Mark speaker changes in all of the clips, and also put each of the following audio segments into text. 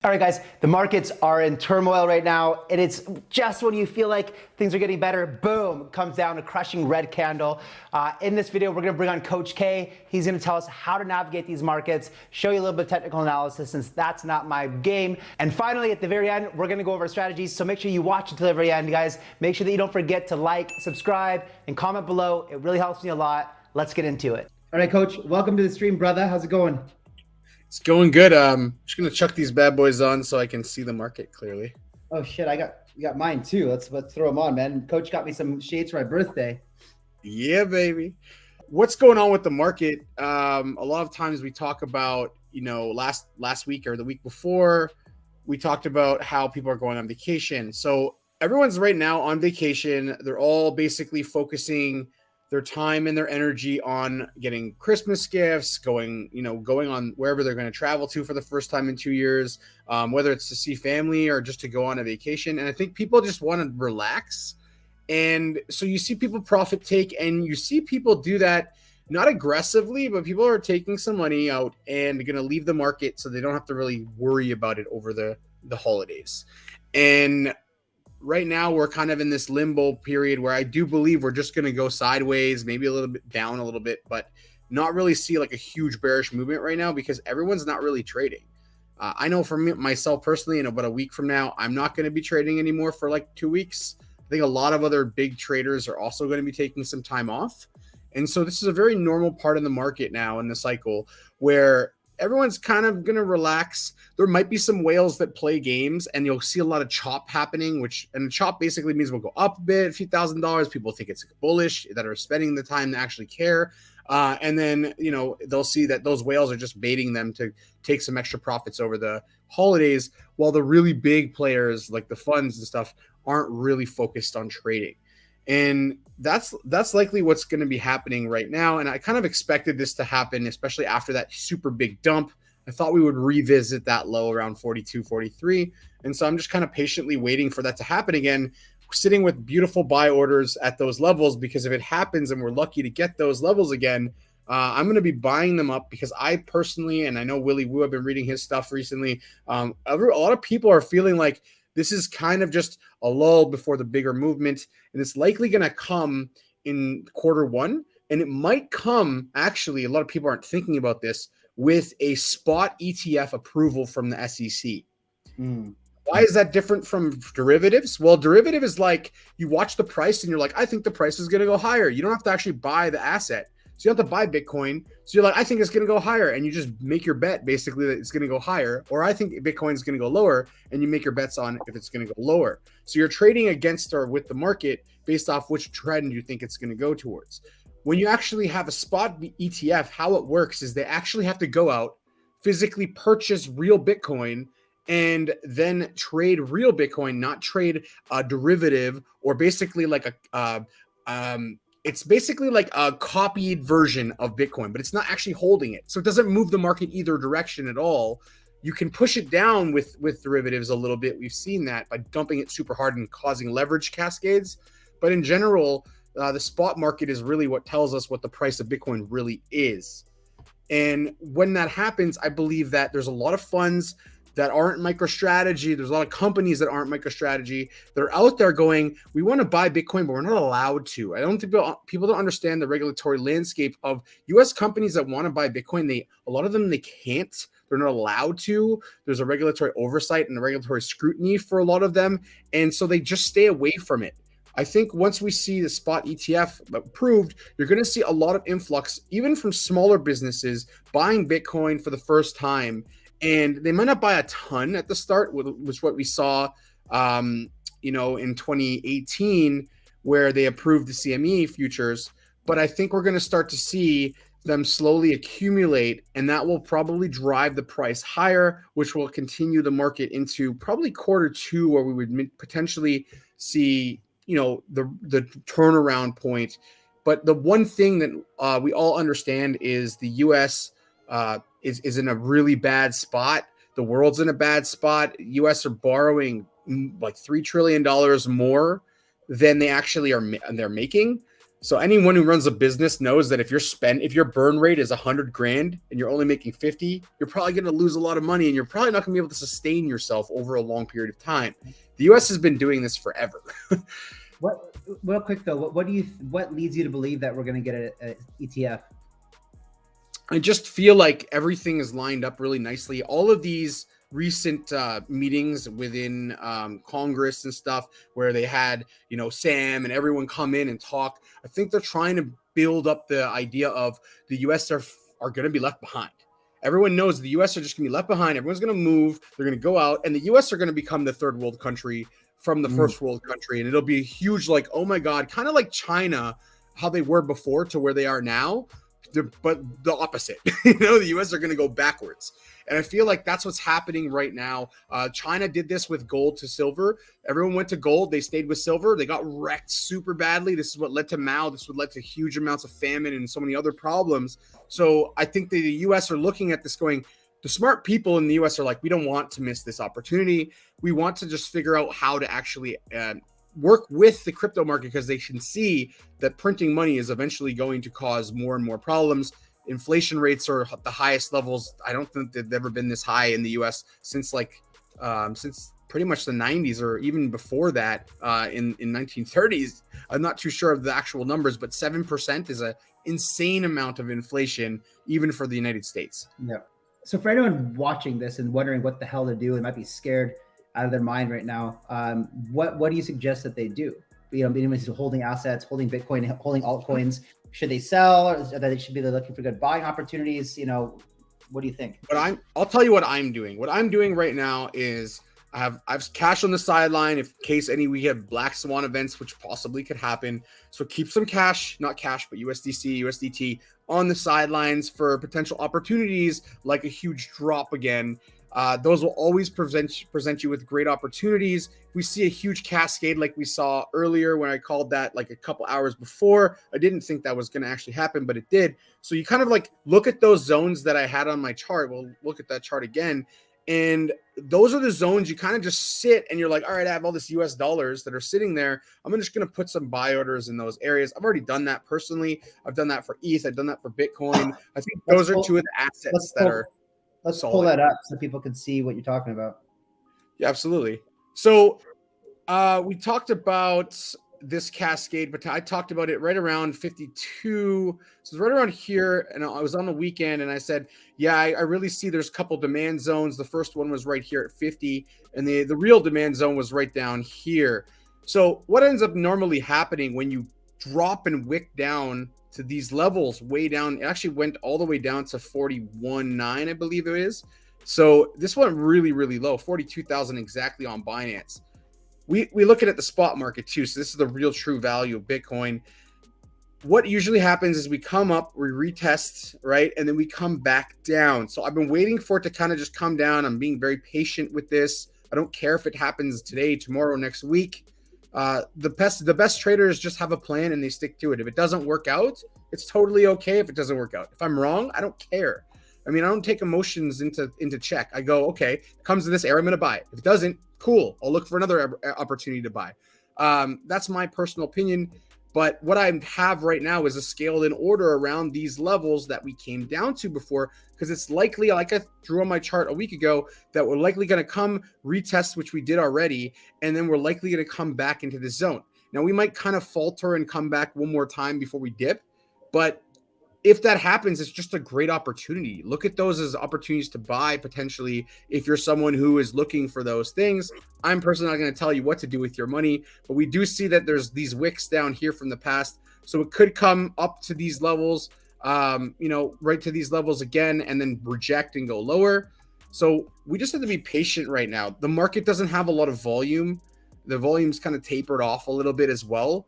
Speaker 1: All right, guys, the markets are in turmoil right now, and it's just when you feel like things are getting better, boom, comes down a crushing red candle. In this video, we're gonna bring on Coach K. He's gonna tell us how to navigate these markets, show you a little bit of technical analysis since that's not my game. And finally, at the very end, we're gonna go over strategies, so make sure you watch until the very end, guys. Make sure that you don't forget to like, subscribe, and comment below. It really helps me a lot. Let's get into it. All right, Coach, welcome to the stream, brother. How's it going?
Speaker 2: It's going good. Just gonna chuck these bad boys on so I can see the market clearly.
Speaker 1: Oh shit, you got mine too. Let's throw them on, man. Coach got me some shades for my birthday.
Speaker 2: Yeah, baby. What's going on with the market? A lot of times we talk about, last week or the week before, we talked about how people are going on vacation. So everyone's right now on vacation. They're all basically focusing their time and their energy on getting Christmas gifts, going on wherever they're going to travel to for the first time in 2 years, whether it's to see family or just to go on a vacation. And I think people just want to relax. And so you see people profit take, and you see people do that not aggressively, but people are taking some money out and going to leave the market so they don't have to really worry about it over the holidays. And right now we're kind of in this limbo period where I do believe we're just going to go sideways, maybe a little bit down a little bit, but not really see like a huge bearish movement right now because everyone's not really trading. I know for me, myself personally, in about a week from now, I'm not going to be trading anymore for like 2 weeks. I think a lot of other big traders are also going to be taking some time off. And so this is a very normal part of the market now in the cycle where everyone's kind of going to relax. There might be some whales that play games, and you'll see a lot of chop happening, and chop basically means we'll go up a bit, a few $1,000s. People think it's bullish that are spending the time to actually care. And then, they'll see that those whales are just baiting them to take some extra profits over the holidays, while the really big players like the funds and stuff aren't really focused on trading. And that's likely what's going to be happening right now. And I kind of expected this to happen, especially after that super big dump. I thought we would revisit that low around 42, 43. And so I'm just kind of patiently waiting for that to happen again, sitting with beautiful buy orders at those levels, because if it happens and we're lucky to get those levels again, I'm going to be buying them up because I personally, and I know Willie Woo, I've been reading his stuff recently. A lot of people are feeling like this is kind of just a lull before the bigger movement, and it's likely going to come in Q1, and it might come, actually, a lot of people aren't thinking about this, with a spot ETF approval from the SEC. Why is that different from derivatives? Well, derivative is like you watch the price and you're like, I think the price is going to go higher. You don't have to actually buy the asset. So you don't have to buy Bitcoin. So you're like, I think it's going to go higher. And you just make your bet basically that it's going to go higher. Or I think Bitcoin is going to go lower. And you make your bets on if it's going to go lower. So you're trading against or with the market based off which trend you think it's going to go towards. When you actually have a spot ETF, how it works is they actually have to go out, physically purchase real Bitcoin, and then trade real Bitcoin, not trade a derivative or basically like it's basically like a copied version of Bitcoin, but it's not actually holding it. So it doesn't move the market either direction at all. You can push it down with derivatives a little bit. We've seen that by dumping it super hard and causing leverage cascades. But in general, the spot market is really what tells us what the price of Bitcoin really is. And when that happens, I believe that there's a lot of funds that aren't MicroStrategy. There's a lot of companies that aren't MicroStrategy that are out there going, we want to buy Bitcoin, but we're not allowed to. I don't think people don't understand the regulatory landscape of US companies that want to buy Bitcoin. A lot of them, they can't. They're not allowed to. There's a regulatory oversight and a regulatory scrutiny for a lot of them. And so they just stay away from it. I think once we see the spot ETF approved, you're going to see a lot of influx, even from smaller businesses buying Bitcoin for the first time. And they might not buy a ton at the start, which is what we saw, in 2018, where they approved the CME futures. But I think we're going to start to see them slowly accumulate, and that will probably drive the price higher, which will continue the market into probably Q2, where we would potentially see, the turnaround point. But the one thing that we all understand is the U.S. Is in a really bad spot. The world's in a bad spot. U.S. are borrowing like $3 trillion more than they actually are. They're making. So anyone who runs a business knows that if your burn rate is 100 grand and you're only making 50, you're probably going to lose a lot of money and you're probably not going to be able to sustain yourself over a long period of time. The US has been doing this forever.
Speaker 1: What, real quick though, what leads you to believe that we're going to get a ETF?
Speaker 2: I just feel like everything is lined up really nicely. All of these recent meetings within Congress and stuff where they had, Sam and everyone come in and talk. I think they're trying to build up the idea of the US are going to be left behind. Everyone knows the US are just going to be left behind. Everyone's going to move. They're going to go out and the US are going to become the third world country from the first world country. And it'll be a huge, like, oh my God, kind of like China, how they were before to where they are now. But the opposite, the US are going to go backwards. And I feel like that's what's happening right now. China did this with gold to silver. Everyone went to gold. They stayed with silver. They got wrecked super badly. This is what led to Mao. This would led to huge amounts of famine and so many other problems. So I think the US are looking at this going, the smart people in the US are like, we don't want to miss this opportunity. We want to just figure out how to actually work with the crypto market because they can see that printing money is eventually going to cause more and more problems. Inflation rates are at the highest levels. I don't think they've ever been this high in the US since since pretty much the 90s or even before that in 1930s. I'm not too sure of the actual numbers, but 7% is an insane amount of inflation, even for the United States.
Speaker 1: Yeah. So for anyone watching this and wondering what the hell to do and might be scared out of their mind right now, what do you suggest that they do? Anyone who's holding assets, holding Bitcoin, holding altcoins, should they sell, or that they should be looking for good buying opportunities? What do you think?
Speaker 2: I'll tell you what I'm doing. What I'm doing right now is I've cash on the sideline in case we have black swan events, which possibly could happen. So keep some cash, not cash, but USDC, USDT on the sidelines for potential opportunities like a huge drop again. Those will always present you with great opportunities. We see a huge cascade like we saw earlier when I called that like a couple hours before. I didn't think that was going to actually happen, but it did. So you kind of like look at those zones that I had on my chart. We'll look at that chart again. And those are the zones you kind of just sit and you're like, all right, I have all this US dollars that are sitting there. I'm just going to put some buy orders in those areas. I've already done that personally. I've done that for ETH. I've done that for Bitcoin. I think those are two of the assets that are
Speaker 1: Let's pull that up so people can see what you're talking about.
Speaker 2: Yeah, absolutely. So we talked about this cascade, but I talked about it right around 52. So it's right around here. And I was on the weekend and I said, yeah, I really see there's a couple demand zones. The first one was right here at 50. And the real demand zone was right down here. So what ends up normally happening when you drop and wick down to these levels way down, it actually went all the way down to 41.9, I believe it is. So this went really, really low, 42,000 exactly on Binance. We look at it the spot market too. So this is the real true value of Bitcoin. What usually happens is we come up, we retest, right? And then we come back down. So I've been waiting for it to kind of just come down. I'm being very patient with this. I don't care if it happens today, tomorrow, next week. The best traders just have a plan and they stick to it. If it doesn't work out, it's totally okay if it doesn't work out. If I'm wrong, I don't care. I mean, I don't take emotions into check. I go, okay, it comes to this area, I'm going to buy it. If it doesn't, cool. I'll look for another opportunity to buy. That's my personal opinion. But what I have right now is a scaled in order around these levels that we came down to before, because it's likely, like I drew on my chart a week ago, that we're likely going to come retest, which we did already, and then we're likely going to come back into this zone. Now, we might kind of falter and come back one more time before we dip, but if that happens, it's just a great opportunity. Look at those as opportunities to buy potentially if you're someone who is looking for those things. I'm personally not going to tell you what to do with your money, but we do see that there's these wicks down here from the past. So it could come up to these levels, right to these levels again, and then reject and go lower. So we just have to be patient right now. The market doesn't have a lot of volume. The volume's kind of tapered off a little bit as well.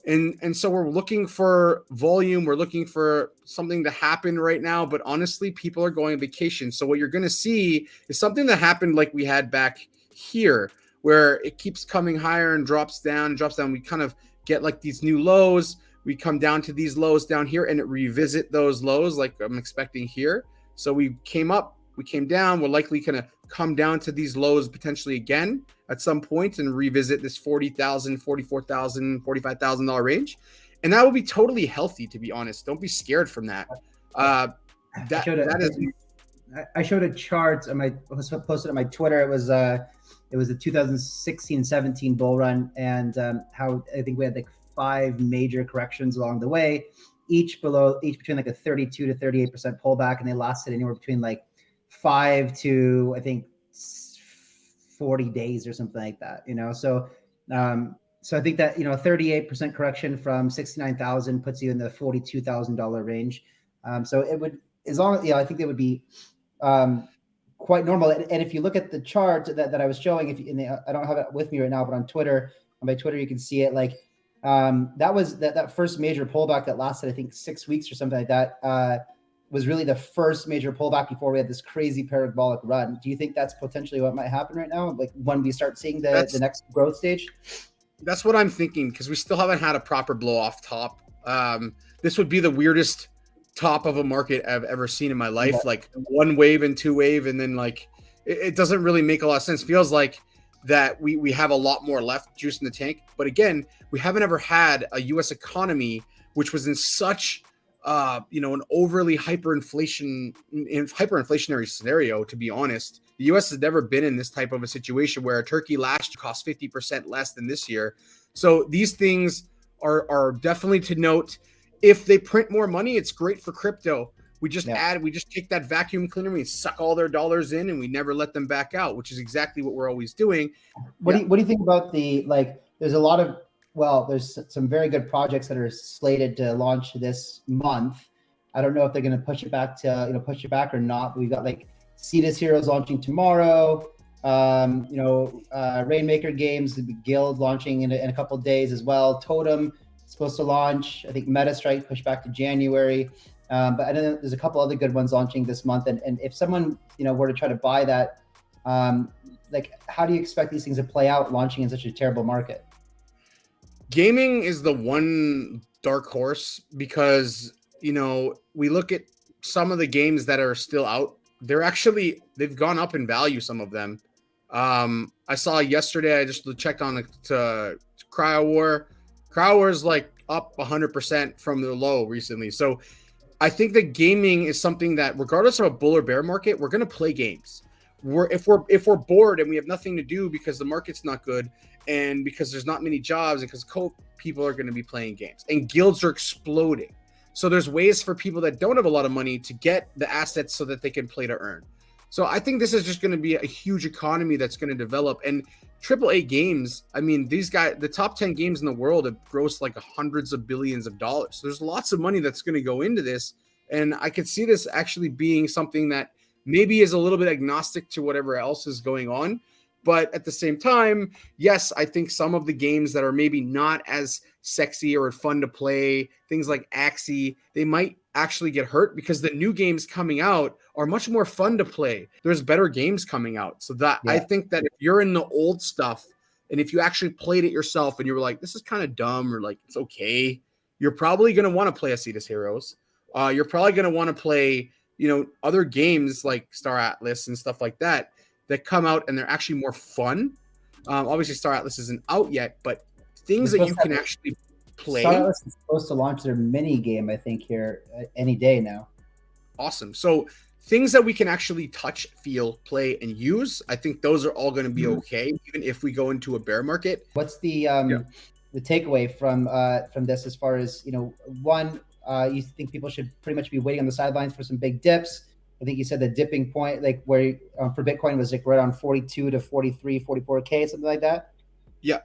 Speaker 2: And so we're looking for volume. We're looking for something to happen right now. But honestly, people are going on vacation. So what you're going to see is something that happened like we had back here, where it keeps coming higher and drops down. We kind of get like these new lows. We come down to these lows down here and it revisit those lows like I'm expecting here. So we came up, we came down. We're likely going to come down to these lows potentially again at some point and revisit this $40,000, $44,000, $45,000 range. And that would be totally healthy, to be honest. Don't be scared from that.
Speaker 3: I showed a chart on my posted on my Twitter. It was the 2016-17 bull run, and how I think we had like 5 major corrections along the way, each between like a 32 to 38% pullback, and they lasted anywhere between like 5 to I think 40 days or something like that. So I think that a 38% correction from 69,000 puts you in the $42,000 range. So it would, as long as I think it would be quite normal. And if you look at the chart that I was showing, I don't have it with me right now, but on my Twitter, you can see it. Like that was that first major pullback that lasted, I think, 6 weeks or something like that. Was really the first major pullback before we had this crazy parabolic run. Do you think that's potentially what might happen right now? Like when we start seeing the next growth stage?
Speaker 2: That's what I'm thinking, because we still haven't had a proper blow off top. This would be the weirdest top of a market I've ever seen in my life. Yeah. Like 1 wave and 2 wave, and then like it doesn't really make a lot of sense. Feels like that we have a lot more left juice in the tank. But again, we haven't ever had a US economy which was in such an overly hyperinflationary scenario. To be honest, the US has never been in this type of a situation where a turkey last year cost 50% less than this year. So these things are definitely to note. If they print more money, it's great for crypto. We just take that vacuum cleaner, we suck all their dollars in, and we never let them back out, which is exactly what we're always doing.
Speaker 3: What do you think about there's some very good projects that are slated to launch this month. I don't know if they're going to push it back or not. But we've got like Cetus Heroes launching tomorrow. Rainmaker Games, the Guild launching in a couple of days as well. Totem supposed to launch. I think MetaStrike pushed back to January. But I know there's a couple other good ones launching this month. And if someone, were to try to buy that, how do you expect these things to play out launching in such a terrible market?
Speaker 2: Gaming is the one dark horse, because, we look at some of the games that are still out. They've gone up in value, some of them. I saw yesterday, I just checked on to Cryo War. Cryo War is like up 100% from the low recently. So I think that gaming is something that, regardless of a bull or bear market, we're going to play games. If we're bored and we have nothing to do because the market's not good and because there's not many jobs and because people are going to be playing games, and guilds are exploding. So there's ways for people that don't have a lot of money to get the assets so that they can play to earn. So I think this is just going to be a huge economy that's going to develop. And AAA games, I mean, these guys, the top 10 games in the world have grossed like hundreds of billions of dollars. So there's lots of money that's going to go into this. And I could see this actually being something that maybe is a little bit agnostic to whatever else is going on. But at the same time, yes, I think some of the games that are maybe not as sexy or fun to play, things like Axie, they might actually get hurt because the new games coming out are much more fun to play. There's better games coming out. So I think that if you're in the old stuff and if you actually played it yourself and you were like, this is kind of dumb, or like, it's okay, you're probably going to want to play Cetus Heroes. You're probably going to want to play, other games like Star Atlas and stuff like that come out and they're actually more fun. Obviously Star Atlas isn't out yet, but things that you can actually play.
Speaker 3: Star Atlas is supposed to launch their mini game, I think, here any day now.
Speaker 2: Awesome. So things that we can actually touch, feel, play, and use, I think those are all going to be okay, even if we go into a bear market.
Speaker 3: What's the takeaway from this as far as, one, you think people should pretty much be waiting on the sidelines for some big dips? I think you said the dipping point, like where for Bitcoin was like right on 42 to 43, 44K, something like that.
Speaker 2: Yeah.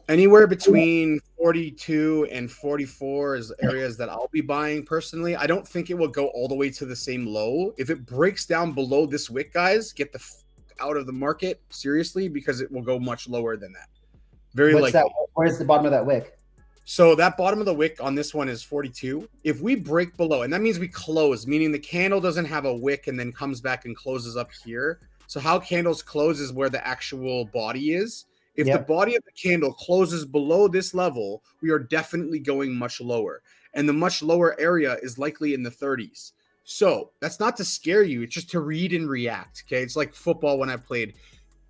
Speaker 2: Anywhere between 42 and 44 is areas that I'll be buying personally. I don't think it will go all the way to the same low. If it breaks down below this wick, guys, get the out of the market seriously, because it will go much lower than that. Very likely.
Speaker 3: Where's the bottom of that wick?
Speaker 2: So that bottom of the wick on this one is 42. If we break below, and that means we close, meaning the candle doesn't have a wick and then comes back and closes up here. So how candles close is where the actual body is. If the body of the candle closes below this level, we are definitely going much lower. And the much lower area is likely in the 30s. So that's not to scare you. It's just to read and react. Okay. It's like football when I played.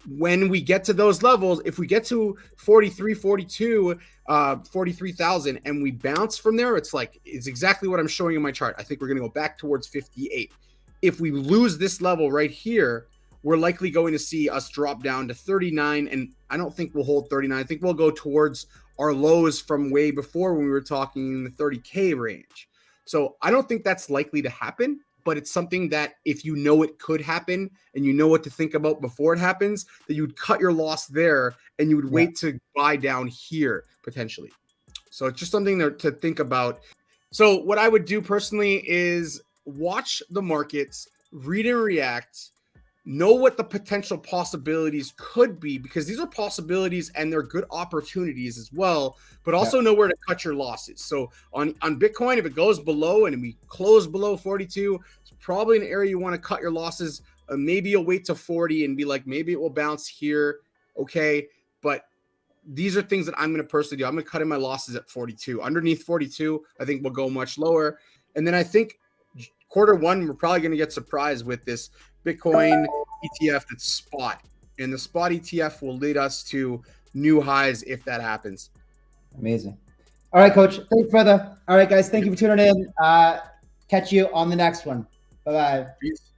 Speaker 2: when we get to those levels, if we get to 43, 42, 43,000 and we bounce from there, it's exactly what I'm showing in my chart. I think we're going to go back towards 58. If we lose this level right here, we're likely going to see us drop down to 39. And I don't think we'll hold 39. I think we'll go towards our lows from way before when we were talking in the 30K range. So I don't think that's likely to happen, but it's something that if you know it could happen and you know what to think about before it happens, that you would cut your loss there and you would wait to buy down here potentially. So it's just something to think about. So what I would do personally is watch the markets, read and react, know what the potential possibilities could be, because these are possibilities and they're good opportunities as well, but also know where to cut your losses. So on Bitcoin, if it goes below and we close below 42, it's probably an area you want to cut your losses. Maybe you'll wait to 40 and be like, maybe it will bounce here. Okay. But these are things that I'm going to personally do. I'm going to cut in my losses at 42. Underneath 42, I think we'll go much lower. And then I think Q1, we're probably going to get surprised with this Bitcoin ETF that's spot. And the spot ETF will lead us to new highs if that happens.
Speaker 3: Amazing. All right, Coach. Thanks, brother. All right, guys. Thank you for tuning in. Catch you on the next one. Bye-bye.
Speaker 2: Peace.